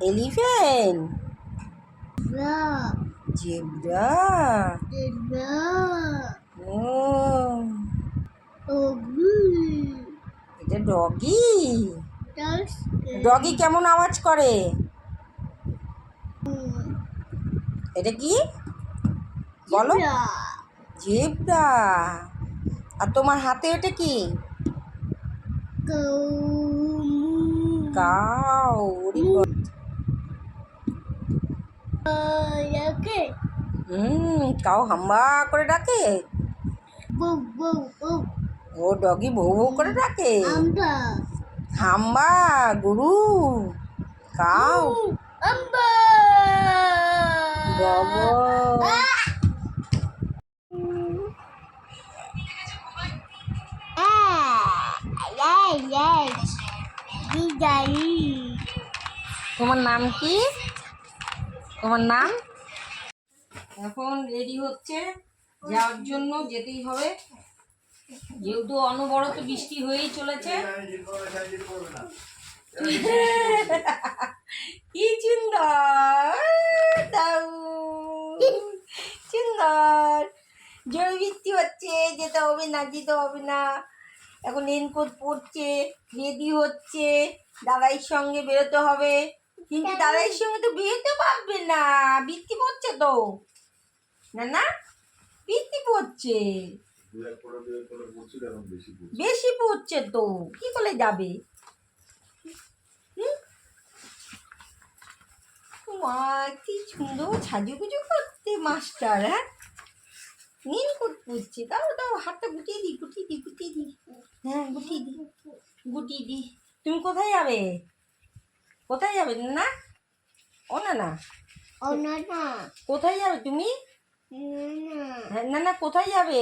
Elephant, zebra, ও এটা doggy. Doggy কেমন আওয়াজ করে? এটা কি বলো? জেব্রা। আর তোমার হাতে এটা কি? কাউ। কাউ হাম্বা করে ডাকে। ও ডগি ভৌ ভৌ করে ডাকে। হাম্বা গুরু কাউ বাবা। তোমার নাম কি? তোমার নাম? এখন রেডি হচ্ছে যাওয়ার জন্য, যেতেই হবে যেহেতু অনবরত বৃষ্টি হয়েই চলেছে। কি সুন্দর সুন্দর, জোরে বৃষ্টি হচ্ছে, যেতে হবে না যেতে হবে না। এখন রেনকোট পরছে, রেডি হচ্ছে, দাদাইয়ের সঙ্গে বেরোতে হবে। কিন্তু দাদাইয়ের সঙ্গে তো বেরোতে পারবে না, বৃষ্টি পড়ছে তো। না না বৃষ্টি পড়ছে, বেশি পড়ছে তো, কি করে যাবে? মা কি সুন্দর সাজুগুজু করতে মাস্টার। হ্যাঁ রেনকোট পরছে, দাও দাও হাতটা গুটিয়ে দিই গুটিয়ে দিই গুটিয়ে দিই। হ্যাঁ গুটিয়ে দিই গুটিয়ে দিই। তুমি কোথায় যাবে? কোথায় যাবে না? ও না না কোথায় যাবে তুমি? না না কোথায় যাবে?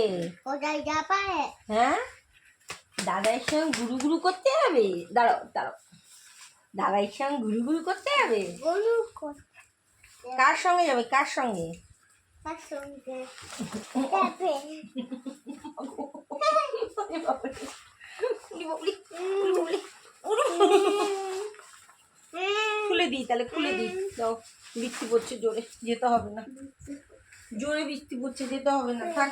হ্যাঁ দাদাইয়ের সঙ্গে ঘুরু ঘুরু করতে হবে। দাঁড়াও দাঁড়াও, দাদাইয়ের সঙ্গে ঘুরু ঘুরু করতে হবে। কার সঙ্গে যাবে? কার সঙ্গে? খুলে দিই তাহলে, খুলে দিই দাও। বৃষ্টি পড়ছে জোরে, যেতে হবে না। জোরে বৃষ্টি পড়ছে, যেতে হবে না, থাক।